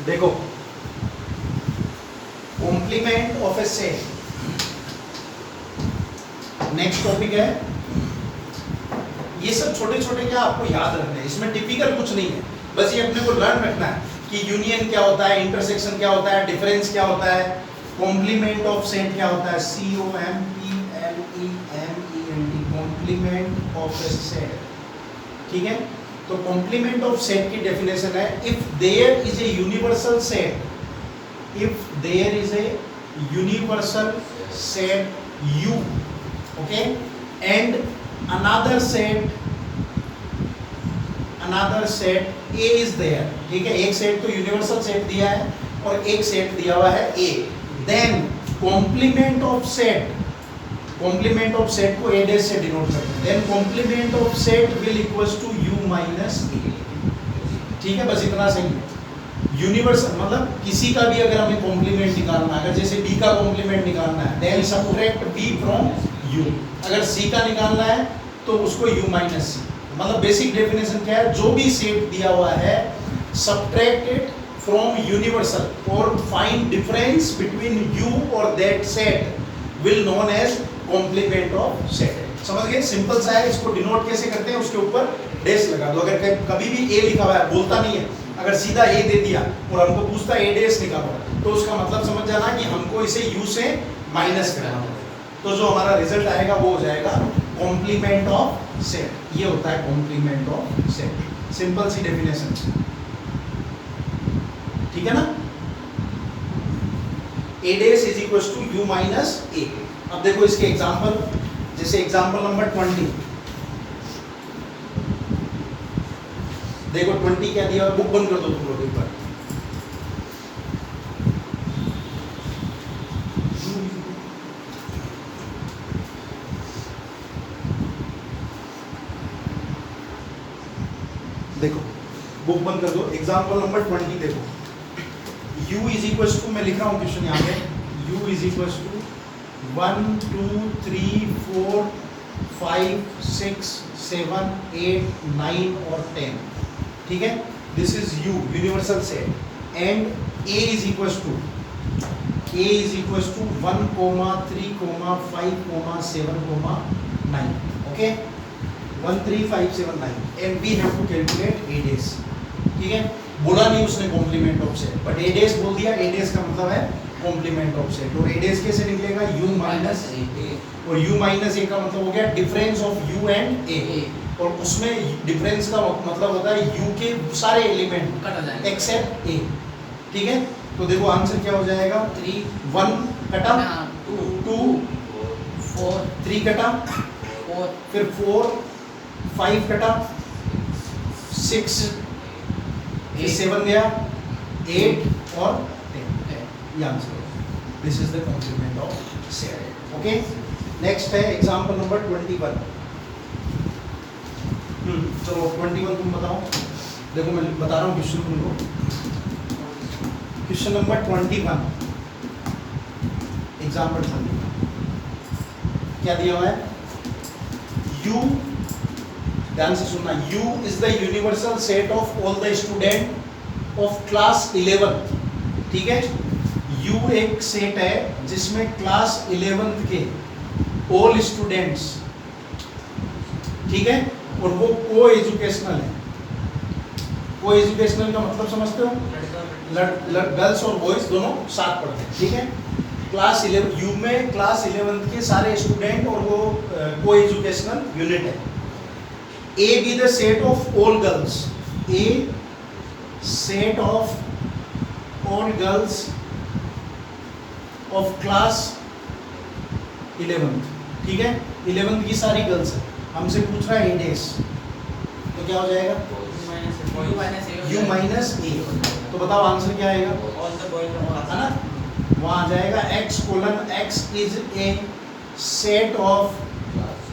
देखो complement of a set, next topic है। ये सब छोटे छोटे क्या आपको याद रखना है, इसमें टिपिकल कुछ नहीं है, बस ये अपने को लर्न रखना है कि यूनियन क्या होता है, इंटरसेक्शन क्या होता है, डिफरेंस क्या होता है, कॉम्प्लीमेंट ऑफ सेट क्या होता है, COMPLEMENT, complement of a set. ठीक है, तो कॉम्प्लीमेंट ऑफ सेट की डेफिनेशन है, if there is a universal set, if there is a universal set U, okay, and another set A is there, ठीक है, एक सेट तो यूनिवर्सल सेट दिया है और एक सेट दिया हुआ है A, then complement of set को A dash से डिनोट करते हैं, then complement of set will equals to U minus A। ठीक है, बस इतना सही है। यूनिवर्सल मतलब किसी का भी अगर हमें कॉम्प्लीमेंट निकालना है, अगर जैसे B का कॉम्प्लीमेंट निकालना है, then subtract B from U, अगर C का निकालना है तो उसको U माइनस C। मतलब बेसिक डेफिनेशन क्या है, जो भी सेट दिया हुआ है सबट्रैक्ट इट फ्रॉम यूनिवर्सल और फाइंड डिफरेंस बिटवीन U और that set will known as complement of set. समझ गए, सिंपल सा है। इसको डिनोट कैसे करते हैं, उसके ऊपर डैश लगा दो। अगर कभी भी A लिखा हुआ है, बोलता नहीं है, अगर सीधा A दे दिया और हमको पूछता है A डैश निकालो, तो उसका मतलब समझ जाना कि हमको इसे U से माइनस करना पड़ेगा। तो जो हमारा रिजल्ट आएगा वो हो जाएगा कॉम्प्लीमेंट ऑफ सेट। ये होता है कॉम्प्लीमेंट ऑफ सेट, सिंपल सी डेफिनेशन। ठीक है ना, A dash is equal to U minus A। अब देखो इसके एग्जाम्पल, जैसे एग्जाम्पल नंबर 20, देखो 20 क्या दिया, बुक बंद कर दो तुम लोग एक बार। देखो बुक बंद कर दो, एग्जाम्पल नंबर 20 देखो। U इज इक्वल टू, मैं लिख रहा हूँ क्वेश्चन यहाँ पे, U इज इक्वल टू 1 2 3 4 5 6 7 8 9 और 10। ठीक है, this is U universal set and A is equal to 1 3 5 7 9। Okay, 1 3 5 7 9 and we have to calculate A dash. ठीक है, बोला नहीं उसने complement of set, but A dash बोल दिया। A डैश का मतलब है कॉम्प्लीमेंट ऑफ सेट, और A डैश कैसे निकलेगा, U माइनस A, और U माइनस A का मतलब हो गया difference of U and A, और उसमें डिफरेंस का मतलब होता है U के सारे एलिमेंट एक्सेप्ट A। ठीक है, तो देखो आंसर क्या हो जाएगा, 3 1 कटा 2 4 3 कटा 4, फिर 4 5 कटा 6 7 गया 8 और 10। ये आंसर है, this is the complement of set. Okay, next है एग्जांपल नंबर 21। चलो 21 तुम बताओ। देखो मैं बता रहा हूँ क्वेश्चन तुमको। क्वेश्चन नंबर 21 एग्जाम्पल 21 क्या दिया हुआ है, U, ध्यान से सुनना, U is the universal set of all the student of class 11। ठीक है, U एक सेट है जिसमें क्लास 11th के ऑल स्टूडेंट्स, ठीक है, और वो को एजुकेशनल है। को एजुकेशनल का मतलब समझते हो, गर्ल्स और बॉयज दोनों साथ पढ़ते हैं। ठीक है, क्लास 11 यू में क्लास 11th के सारे स्टूडेंट और वो को एजुकेशनल यूनिट है। A be the set of all girls, A set of all girls of class 11th। ठीक है, 11th की सारी गर्ल्स है, हमसे पूछ रहा है A डैश, तो क्या हो जाएगा U माइनस A। तो बताओ आंसर क्या आएगा, है ना, वहाँ आ जाएगा X is a set of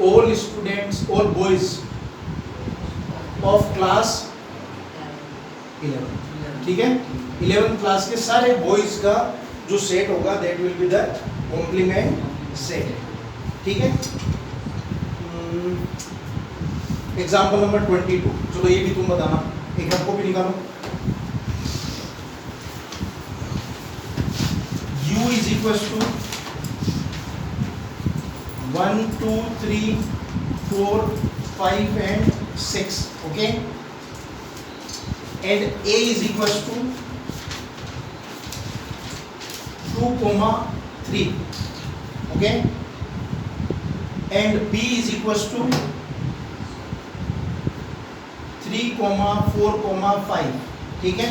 all students or boys of class 11। ठीक है, 11th क्लास के सारे बॉयज का जो सेट होगा that will be the complement set. ठीक है, एग्जाम्पल नंबर 22। चलो ये भी तुम बताना, एक आपको भी निकालो। Equal to 1 2 3 4 5 and 6, okay, and A is equals to 2, 3, okay, and B is equals to 3, 4, 5, ठीक है।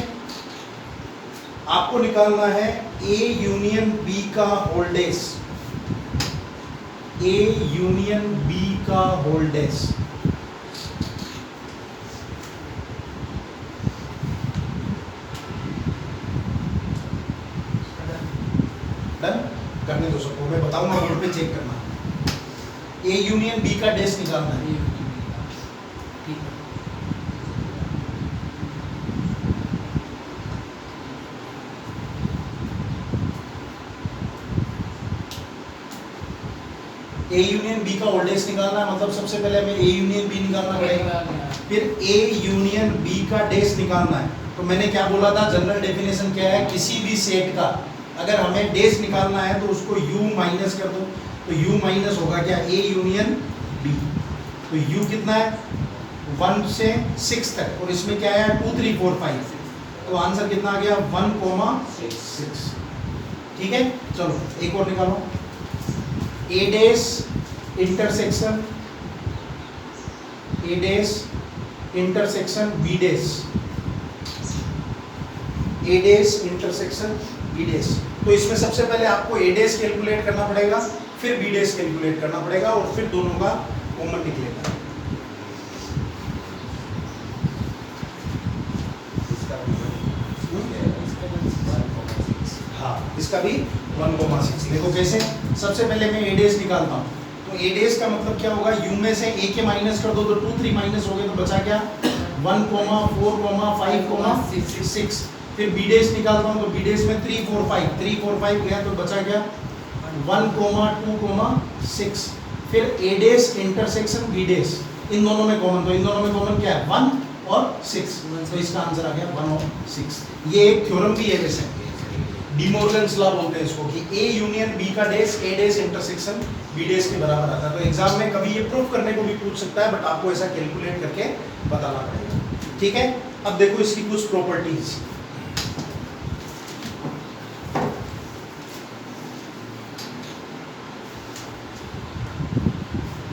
आपको निकालना है A यूनियन B का होल्डेस, A यूनियन B का होल्डेस। डन करने दो सबको, मैं बताऊंगा बोर्ड पे चेक करना। A यूनियन B का डेस निकालना है, ठीक है। A यूनियन B का होल्डेस निकालना है, मतलब सबसे पहले हमें A यूनियन B निकालना पड़ेगा, फिर A यूनियन B का डेस निकालना है। तो मैंने क्या बोला था, जनरल डेफिनेशन क्या है, किसी भी सेट का अगर हमें डेस निकालना है तो उसको U माइनस कर दो, तो U माइनस होगा क्या, A यूनियन B। तो U कितना है 1 से 6 तक, और इसमें क्या है 2 3 4 5, तो आंसर कितना आ गया 1,6, ठीक है। चलो एक और निकालो, A dash intersection A dash intersection B dash, A dash intersection B dash. तो इसमें सबसे पहले आपको A डेस कैलकुलेट करना पड़ेगा, फिर B डेस कैलकुलेट करना पड़ेगा, और फिर दोनों का कॉमन निकलेगा। हाँ, इसका भी 1,6। देखो कैसे, सबसे पहले मैं A डेस निकालता हूँ, तो A डेस का मतलब क्या होगा, U में से A के माइनस कर दो तो 2 3 माइनस हो गए, तो बचा क्या 1, 4, 5, 6। फिर B डेस निकालता हूँ, तो B डेस में 3 4 5 गया, तो बचा क्या 1, 2, 6। फिर A डेस इंटरसेक्शन B डेस, इन दोनों में कॉमन, तो इन दोनों में कॉमन क्या है 1 और 6, तो इसका आंसर आ गया 1 और 6। ये एक थ्योरम भी है वैसे, डी मॉर्गन्स लॉ बोलते हैं इसको, कि A यूनियन B का डेस A डेस इंटरसेक्शन B डेस के बराबर आता है। तो एग्जाम में कभी ये प्रूफ करने को भी पूछ सकता है, बट आपको ऐसा कैलकुलेट करके बताना पड़ेगा, ठीक है। अब देखो इसकी कुछ properties,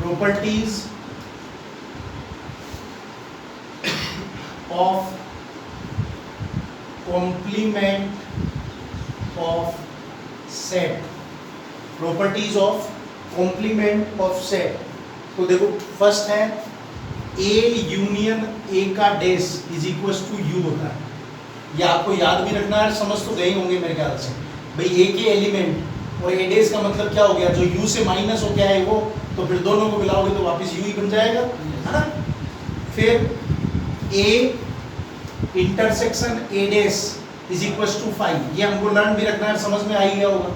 properties of complement of set, properties of complement of set. तो देखो फर्स्ट है A यूनियन A का dash is equal to U होता है, ये आपको याद भी रखना है, समझ तो गए होंगे मेरे ख्याल से भाई। A के एलिमेंट और A डेस का मतलब क्या हो गया, जो U से माइनस हो गया है वो, तो फिर दोनों को मिलाओगे तो वापस U ही बन जाएगा, है ना। फिर A intersection A dash is equal to 5, ये हमको लर्न भी रखना है, समझ में आ ही गया होगा।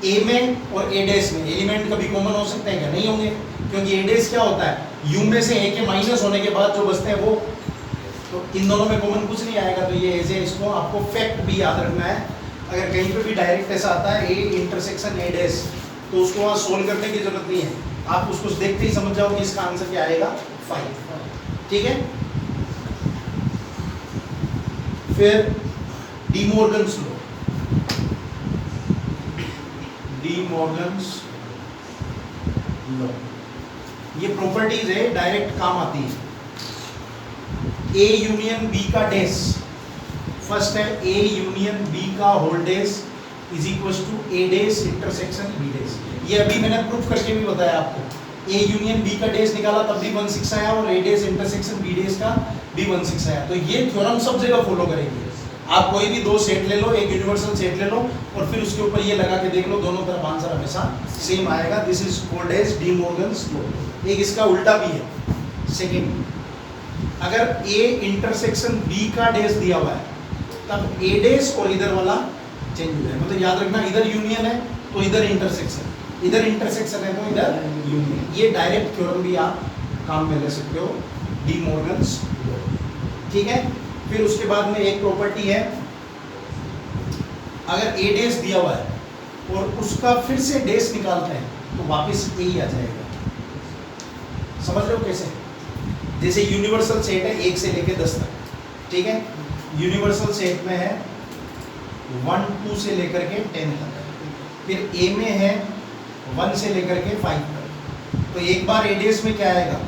A में और A डेस में एलिमेंट कभी कॉमन हो सकते हैं क्या, नहीं होंगे, क्योंकि A डेस क्या होता है, U में से A के माइनस होने के बाद जो बचते हैं वो, तो इन दोनों में कॉमन कुछ नहीं आएगा। तो ये ऐसे, इसको आपको फैक्ट भी याद रखना है, अगर कहीं पे भी डायरेक्ट ऐसा आता है A इंटरसेक्शन A डेस, तो उसको वहाँ सोल्व करने की जरूरत नहीं है, आप उसको देखते ही समझ जाओ कि इसका आंसर क्या आएगा 5, ठीक है। फिर De Morgan's law, De Morgan's law, ये प्रॉपर्टीज है, डायरेक्ट काम आती है। A यूनियन B का डेस, फर्स्ट है A यूनियन B का whole dash is equal to A dash intersection B dash. ये अभी मैंने प्रूफ करके भी बताया आपको, A यूनियन B का डेस निकाला तब भी 1,6 आया, और A डेस इंटरसेक्शन B डेस का भी 1,6 आया। तो ये थ्योरम सब जगह फॉलो करेंगे। आप कोई भी दो सेट ले लो, एक यूनिवर्सल सेट ले लो, और फिर उसके ऊपर ये लगा के देख लो, दोनों तरफ आंसर हमेशा सेम आएगा। This is called as De Morgan's law. एक इसका उल्टा भी है, सेकंड, अगर A इंटरसेक्शन B का डेस दिया हुआ है, तब A डेस और इधर वाला चेंज हो जाए, मतलब याद रखना, इधर यूनियन है तो इधर इंटरसेक्शन, इधर इंटरसेक्शन है तो इधर यूनियन। ये डायरेक्ट थ्योरम भी आप काम में ले सकते हो, डी मॉर्गन्स लॉ, ठीक है। फिर उसके बाद में एक प्रॉपर्टी है, अगर A डेस दिया हुआ है और उसका फिर से डेस निकालते हैं तो वापस ए ही आ जाएगा। समझ रहे हो कैसे? जैसे यूनिवर्सल सेट है 1 से लेके 10 तक, ठीक है? यूनिवर्सल सेट में है 1 2 से लेकर के 10 तक, फिर ए में है 1 से लेकर के 5 तक। तो एक बार ए डेस में क्या आएगा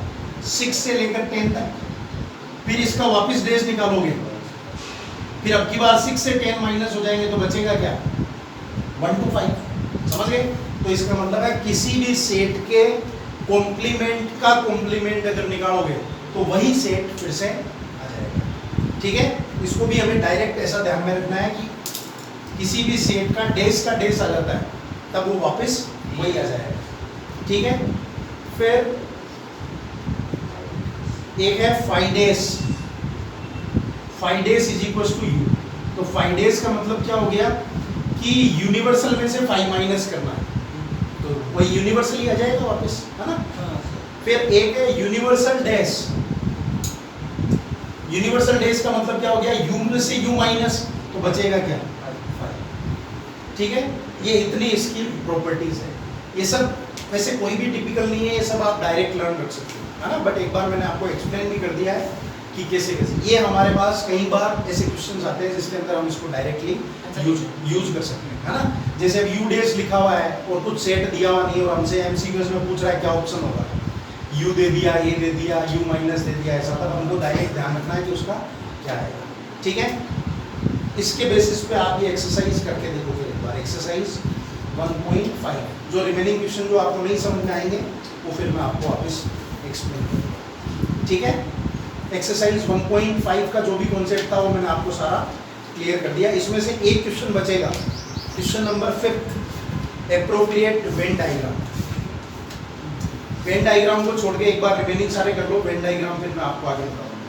6 से लेकर 10 तक, फिर इसका वापस डेस निकालोगे, फिर अब की बार 6 से 10 माइनस हो जाएंगे तो बचेगा क्या 1 to 5। समझ गए? तो इसका मतलब है किसी भी सेट के कॉम्प्लीमेंट का कॉम्प्लीमेंट अगर निकालोगे तो वही सेट फिर से आ जाएगा। ठीक है? इसको भी हमें डायरेक्ट ऐसा ध्यान में रखना है कि किसी भी सेट का डेस आ जाता है तब वो वापस वही आ जाएगा। ठीक है? फिर एक है फाइडेस। फाइडेस इज इक्वल टू यू। तो फाइडेस का मतलब क्या हो गया कि यूनिवर्सल में से 5 माइनस करना है तो वही यूनिवर्सल ही आ जाएगा वापस, है ना? फिर एक है यूनिवर्सल डैश। यूनिवर्सल डैश का मतलब क्या हो गया यू में से यू माइनस तो बचेगा क्या 5। ठीक है? ये इतनी इसकी प्रॉपर्टीज है। ये सब वैसे कोई भी टिपिकल नहीं है, ये सब आप डायरेक्ट लर्न रख सकते हो, है ना? बट एक बार मैंने आपको एक्सप्लेन भी कर दिया है कि कैसे कैसे ये हमारे पास कई बार ऐसे क्वेश्चंस आते हैं जिसके अंदर हम इसको डायरेक्टली यूज कर सकते हैं, है ना? जैसे अब यू डेज लिखा हुआ है और कुछ सेट दिया हुआ नहीं और हमसे एमसीक्यूज में पूछ रहा है क्या ऑप्शन होगा, यू दे दिया, ए दे दिया, यू माइनस दे दिया, ऐसा तब हमको डायरेक्ट ध्यान रखना है कि उसका क्या आएगा। ठीक है? इसके बेसिस पे आप ये एक्सरसाइज करके देखोगे एक बार। एक्सरसाइज 1.5 जो रिमेनिंग क्वेश्चन जो आपको नहीं समझ में आएंगे वो फिर मैं आपको वापस एक्सप्लेन करूँगा। ठीक है? एक्सरसाइज 1.5 का जो भी कॉन्सेप्ट था वो मैंने आपको सारा क्लियर कर दिया। इसमें से एक क्वेश्चन बचेगा, question number 5, appropriate Venn diagram. Venn diagram को छोड़ के एक बार रिमेनिंग सारे कर लो, वेन डायग्राम फिर मैं आपको आगे बताऊंगा।